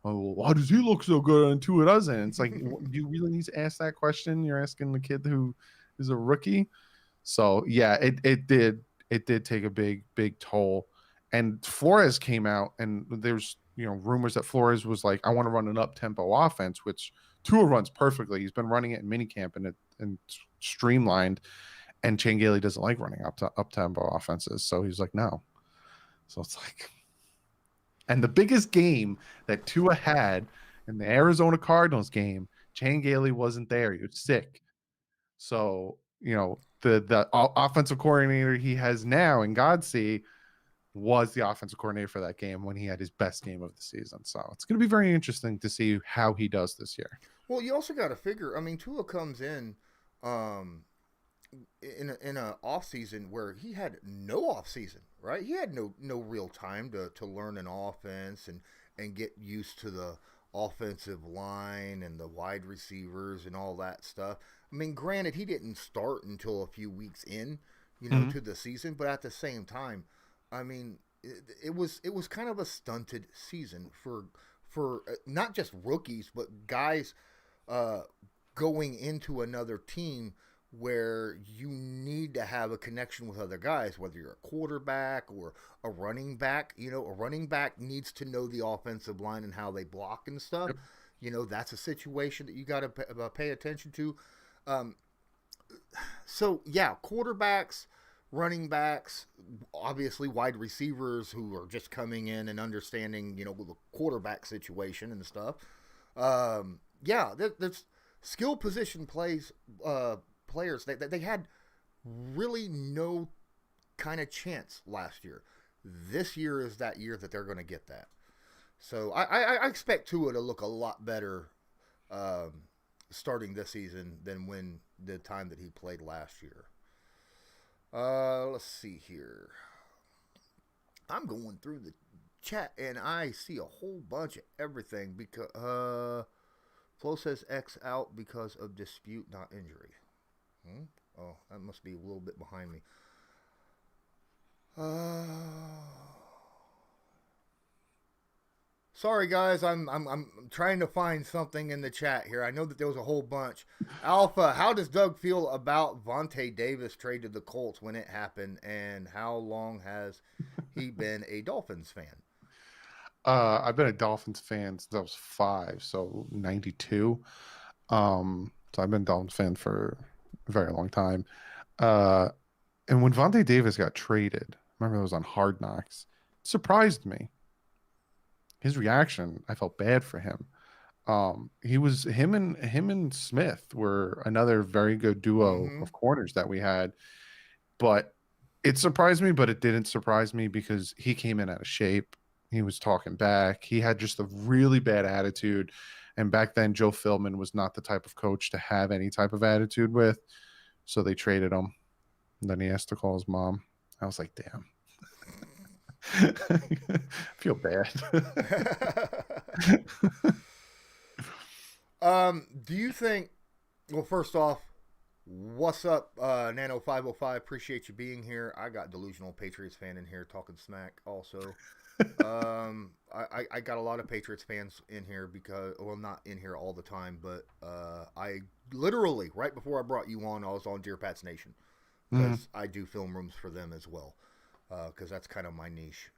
Oh, well, why does he look so good and Tua doesn't? It's like, do you really need to ask that question? You're asking the kid who is a rookie. So yeah, it did take a big toll. And Flores came out, and there's rumors that Flores was like, I want to run an up-tempo offense, which Tua runs perfectly. He's been running it in minicamp and streamlined, and Chan Gailey doesn't like running up-tempo offenses, so he's like, no. So it's like, and the biggest game that Tua had in the Arizona Cardinals game, Chan Gailey wasn't there. He was sick. So, the offensive coordinator he has now in Godsey was the offensive coordinator for that game when he had his best game of the season. So it's going to be very interesting to see how he does this year. Well, you also got to figure, Tua comes in a off season where he had no off season, right? He had no real time to learn an offense and get used to the offensive line and the wide receivers and all that stuff. Granted, he didn't start until a few weeks in, to the season, but at the same time, it was kind of a stunted season for not just rookies, but guys going into another team where you need to have a connection with other guys, whether you're a quarterback or a running back. A running back needs to know the offensive line and how they block and stuff. Yep. That's a situation that you got to pay attention to. So, yeah, quarterbacks, running backs, obviously wide receivers who are just coming in and understanding, the quarterback situation and stuff. There's skill position players. They had really no kind of chance last year. This year is that year that they're going to get that. So I expect Tua to look a lot better starting this season than when the time that he played last year. Let's see here. I'm going through the chat and I see a whole bunch of everything because Flo says X out because of dispute, not injury. Oh, that must be a little bit behind me. Sorry guys, I'm trying to find something in the chat here. I know that there was a whole bunch. Alpha, how does Doug feel about Vontae Davis trade to the Colts when it happened, and how long has he been a Dolphins fan? I've been a Dolphins fan since I was 5, so 92. So I've been a Dolphins fan for a very long time. And when Vontae Davis got traded, I remember it was on Hard Knocks, it surprised me. His reaction, I felt bad for him. Him and Smith were another very good duo of corners that we had. But it surprised me, but it didn't surprise me because he came in out of shape. He was talking back. He had just a really bad attitude. And back then, Joe Philbin was not the type of coach to have any type of attitude with. So they traded him. And then he asked to call his mom. I was like, damn. I feel bad. Do you think, well, first off, what's up, Nano 505? Appreciate you being here. I got Delusional Patriots fan in here talking smack also. I got a lot of Patriots fans in here because, well, not in here all the time, but I literally, right before I brought you on, I was on Dear Pats Nation because I do film rooms for them as well. Because that's kind of my niche,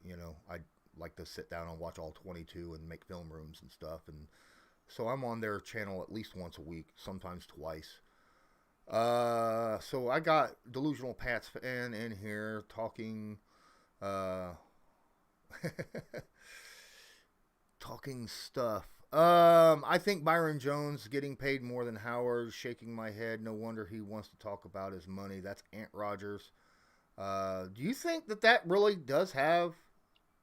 I like to sit down and watch all 22 and make film rooms and stuff, and so I'm on their channel at least once a week, sometimes twice. So I got Delusional Pats fan in here talking, talking stuff. I think Byron Jones getting paid more than Howard. Shaking my head. No wonder he wants to talk about his money. That's Ant Rodgers. Do you think that really does have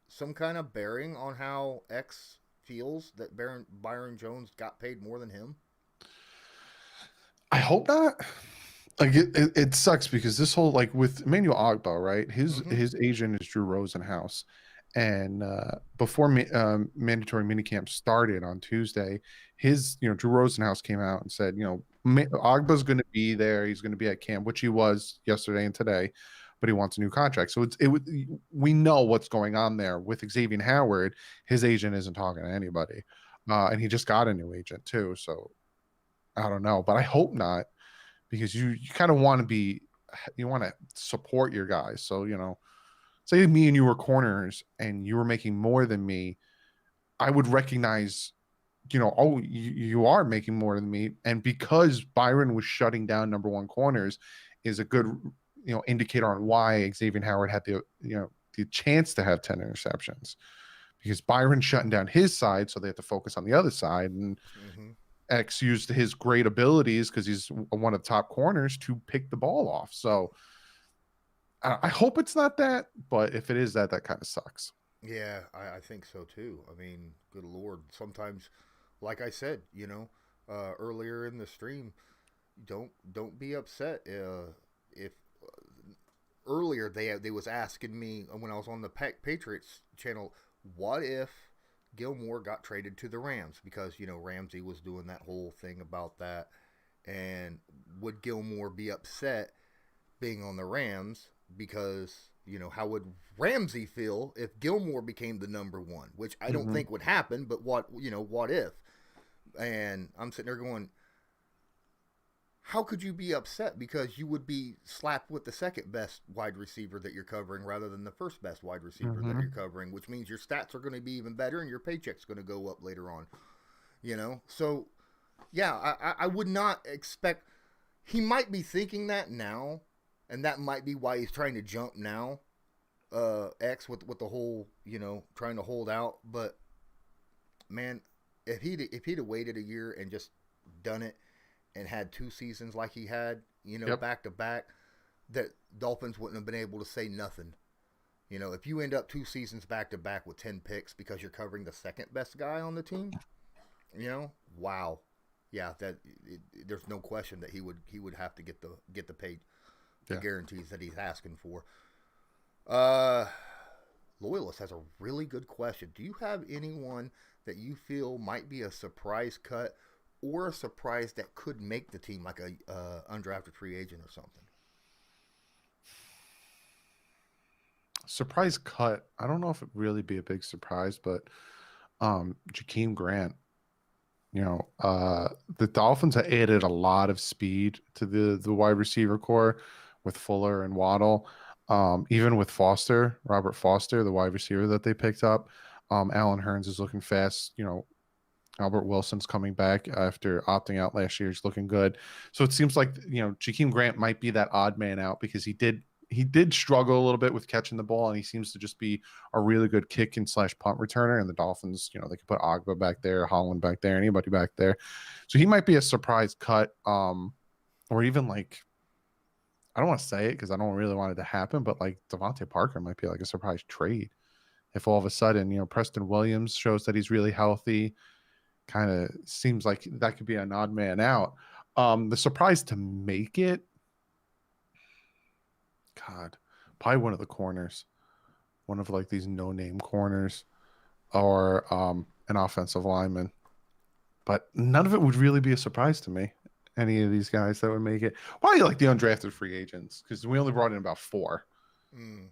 some kind of bearing on how X feels that Byron Jones got paid more than him? I hope not. Like it sucks because this whole like with Emmanuel Ogba, right? His agent is Drew Rosenhaus, and before mandatory minicamp started on Tuesday, Drew Rosenhaus came out and said, Ogba's going to be there. He's going to be at camp, which he was yesterday and today, but he wants a new contract. So we know what's going on there with Xavier Howard. His agent isn't talking to anybody, and he just got a new agent too. So I don't know, but I hope not, because you kind of want to support your guys. So, say me and you were corners and you were making more than me, I would recognize, you are making more than me. And because Byron was shutting down number one corners is a good, indicator on why Xavier Howard had the chance to have 10 interceptions, because Byron's shutting down his side. So they have to focus on the other side. And X used his great abilities, because he's one of the top corners, to pick the ball off. So I hope it's not that, but if it is that kind of sucks. Yeah, I think so too. I mean, good Lord. Sometimes, like I said, earlier in the stream, don't be upset if earlier they was asking me when I was on the Patriots channel, what if Gilmore got traded to the Rams, because Ramsey was doing that whole thing about that, and would Gilmore be upset being on the Rams, because how would Ramsey feel if Gilmore became the number one, which I don't think would happen, but what if? And I'm sitting there going, how could you be upset? Because you would be slapped with the second best wide receiver that you're covering rather than the first best wide receiver that you're covering, which means your stats are going to be even better and your paycheck's going to go up later on. So yeah, I would not expect. He might be thinking that now, and that might be why he's trying to jump now. X with the whole trying to hold out, but man, if he'd have waited a year and just done it, and had 2 seasons like he had, back to back, that Dolphins wouldn't have been able to say nothing. If you end up 2 seasons back to back with 10 picks because you're covering the second best guy on the team, wow, yeah, there's no question that he would have to get the paid, the guarantees that he's asking for. Loyalist has a really good question. Do you have anyone that you feel might be a surprise cut, or a surprise that could make the team, like a undrafted free agent or something? Surprise cut. I don't know if it'd really be a big surprise, but Jakeem Grant. The Dolphins have added a lot of speed to the wide receiver core with Fuller and Waddle. Even with Robert Foster, the wide receiver that they picked up. Allen Hurns is looking fast. Albert Wilson's coming back after opting out last year. He's looking good. So it seems like, Jakeem Grant might be that odd man out, because he did struggle a little bit with catching the ball, and he seems to just be a really good kick and / punt returner. And the Dolphins, they could put Ogba back there, Holland back there, anybody back there. So he might be a surprise cut, or even like, I don't want to say it because I don't really want it to happen, but like Devontae Parker might be like a surprise trade. If all of a sudden, Preston Williams shows that he's really healthy, kind of seems like that could be an odd man out. The surprise to make it, God, probably one of the corners, one of like these no-name corners, or an offensive lineman. But none of it would really be a surprise to me. Any of these guys that would make it. Probably like the undrafted free agents, because we only brought in about 4.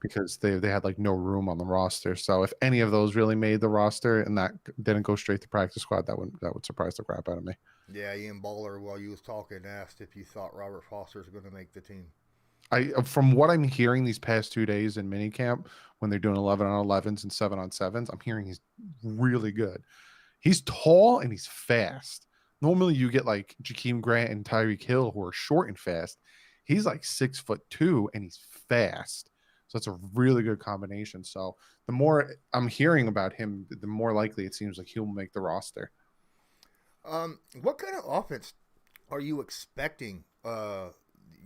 Because they had like no room on the roster. So if any of those really made the roster and that didn't go straight to practice squad, that would surprise the crap out of me. Yeah, Ian Baller, while you was talking, asked if you thought Robert Foster is going to make the team. From what I'm hearing these past 2 days in minicamp, when they're doing 11-on-11s and 7-on-7s, I'm hearing he's really good. He's tall and he's fast. Normally you get like Jakeem Grant and Tyreek Hill, who are short and fast. He's like 6'2" and he's fast. So it's a really good combination. So the more I'm hearing about him, the more likely it seems like he'll make the roster. What kind of offense are you expecting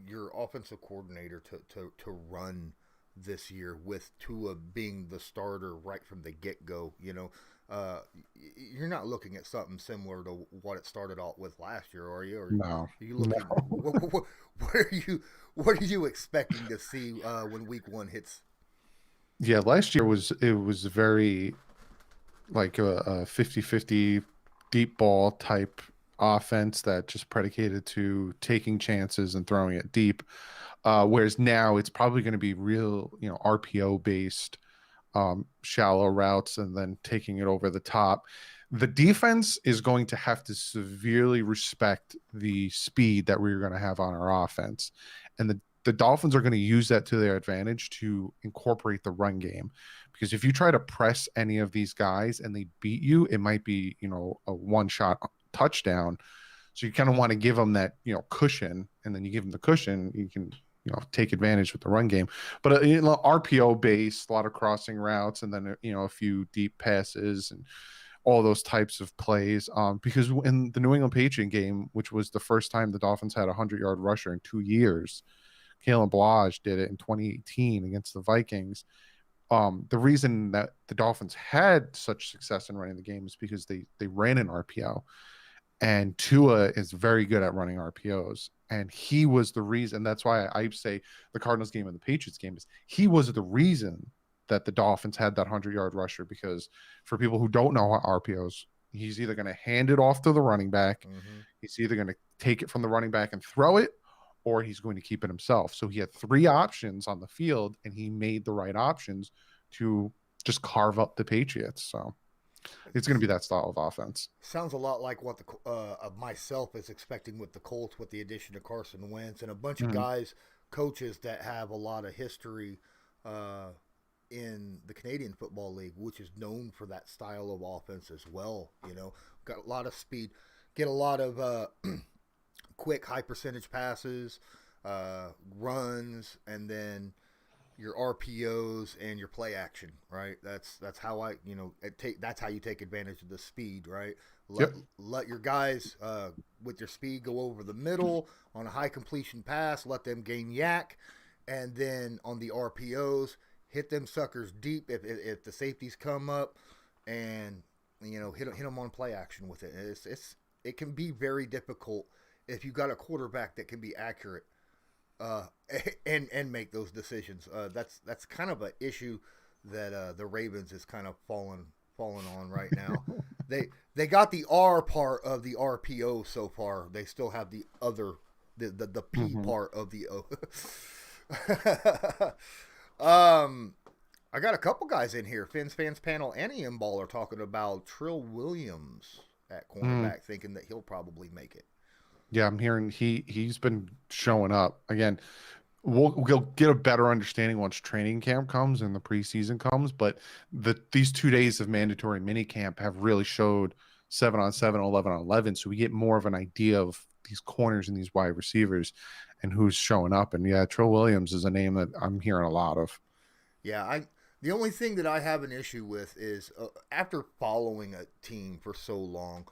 your offensive coordinator to run this year, with Tua being the starter right from the get go? You're not looking at something similar to what it started out with last year, are you? Or No, are you no. looking? What are you expecting to see when Week 1 hits? Yeah, last year was very like a 50-50 deep ball type offense that just predicated to taking chances and throwing it deep. Whereas now it's probably going to be real, RPO based, shallow routes and then taking it over the top. The defense is going to have to severely respect the speed that we're going to have on our offense. And the Dolphins are going to use that to their advantage to incorporate the run game. Because if you try to press any of these guys and they beat you, it might be, a one-shot touchdown. So you kind of want to give them that, cushion, and then you give them the cushion, you can, take advantage with the run game. But RPO based, a lot of crossing routes, and then a few deep passes and all those types of plays. Because in the New England Patriot game, which was the first time the Dolphins had a 100-yard rusher in 2 years, Kalen Balaj did it in 2018 against the Vikings. The reason that the Dolphins had such success in running the game is because they ran an RPO, and Tua is very good at running RPOs. And he was the reason. That's why I say the Cardinals game and the Patriots game is he was the reason that the Dolphins had that 100-yard rusher. Because for people who don't know RPOs, he's either going to hand it off to the running back, he's either going to take it from the running back and throw it, or he's going to keep it himself. So he had 3 options on the field, and he made the right options to just carve up the Patriots. So it's going to be that style of offense. Sounds a lot like what of myself is expecting with the Colts, with the addition of Carson Wentz and a bunch of guys, coaches that have a lot of history in the Canadian Football League, which is known for that style of offense as well. Got a lot of speed, get a lot of quick, high percentage passes, runs, and then your RPOs and your play action, right? That's how that's how you take advantage of the speed, right? Let your guys with your speed go over the middle on a high completion pass, let them gain yak, and then on the RPOs, hit them suckers deep if the safeties come up, and hit them on play action with it. It can be very difficult if you got a quarterback that can be accurate and make those decisions. That's kind of an issue that the Ravens is kind of falling on right now. They got the R part of the RPO so far. They still have the other the P part of the O. I got a couple guys in here. Phins fans panel and Ian Ball are talking about Trill Williams at cornerback, thinking that he'll probably make it. Yeah, I'm hearing he's been showing up again. We'll get a better understanding once training camp comes and the preseason comes. But these 2 days of mandatory mini camp have really showed 7-on-7, 11-on-11. So we get more of an idea of these corners and these wide receivers and who's showing up. And yeah, Trill Williams is a name that I'm hearing a lot of. Yeah, the only thing that I have an issue with is after following a team for so long,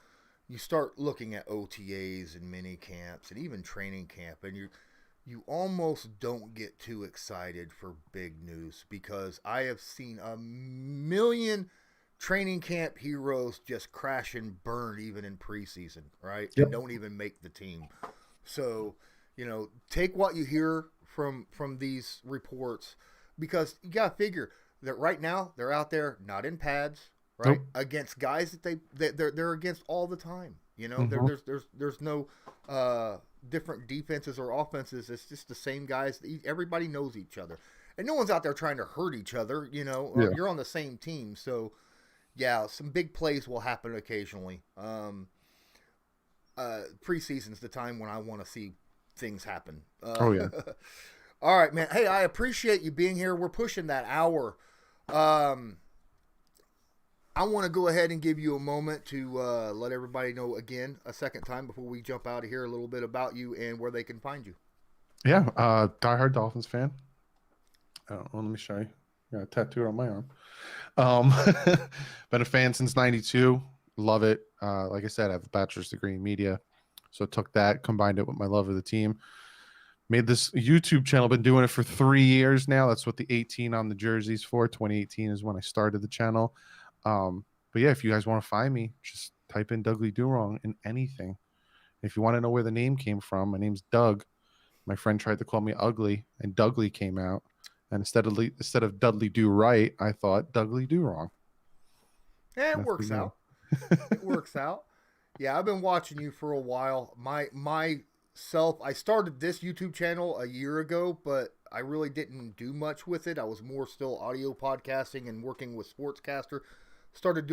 you start looking at OTAs and mini camps and even training camp, and you almost don't get too excited for big news, because I have seen a million training camp heroes just crash and burn even in preseason, right? Yep. And don't even make the team. So, take what you hear from these reports, because you got to figure that right now they're out there not in pads, right? Nope. Against guys that they're against all the time. There's no different defenses or offenses. It's just the same guys. Everybody knows each other, and no one's out there trying to hurt each other. You're on the same team, so yeah, some big plays will happen occasionally. Preseason's the time when I want to see things happen. Oh yeah. All right, man. Hey, I appreciate you being here. We're pushing that hour. I want to go ahead and give you a moment to let everybody know again a second time before we jump out of here, a little bit about you and where they can find you. Yeah, diehard Dolphins fan. Let me show you. Got a tattoo on my arm. Been a fan since '92. Love it. Like I said, I have a bachelor's degree in media. So I took that, combined it with my love of the team. Made this YouTube channel. Been doing it for 3 years now. That's what the 18 on the jerseys for. 2018 is when I started the channel. But yeah, if you guys want to find me, just type in DouglieDoWrong in anything. If you want to know where the name came from, my name's Doug. My friend tried to call me ugly, and Douglie came out. And instead of Dudley Do Right, I thought Douglie Do Wrong. Yeah, it works out. It works out. Yeah, I've been watching you for a while. Myself, I started this YouTube channel a year ago, but I really didn't do much with it. I was more still audio podcasting and working with Sportscaster. Started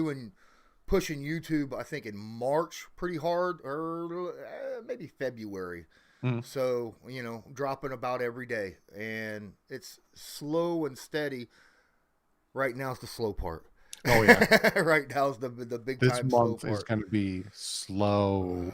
pushing YouTube, I think in March pretty hard, or maybe February. So, dropping about every day. And it's slow and steady. Right now is the slow part. Oh, yeah. Right now is the big this time slow month part. is going to be slow.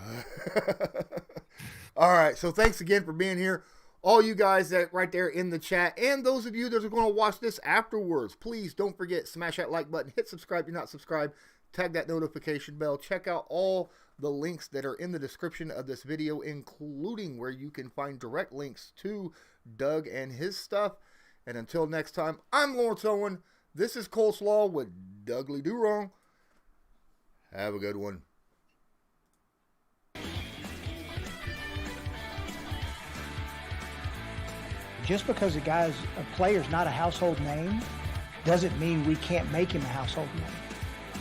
All right. So thanks again for being here. All you guys that right there in the chat, and those of you that are going to watch this afterwards, please don't forget, smash that like button, hit subscribe if you're not subscribed, tag that notification bell, check out all the links that are in the description of this video, including where you can find direct links to Doug and his stuff. And until next time, I'm Lawrence Owen. This is Coleslaw with DouglieDoWrong. Have a good one. Just because a player's not a household name doesn't mean we can't make him a household name.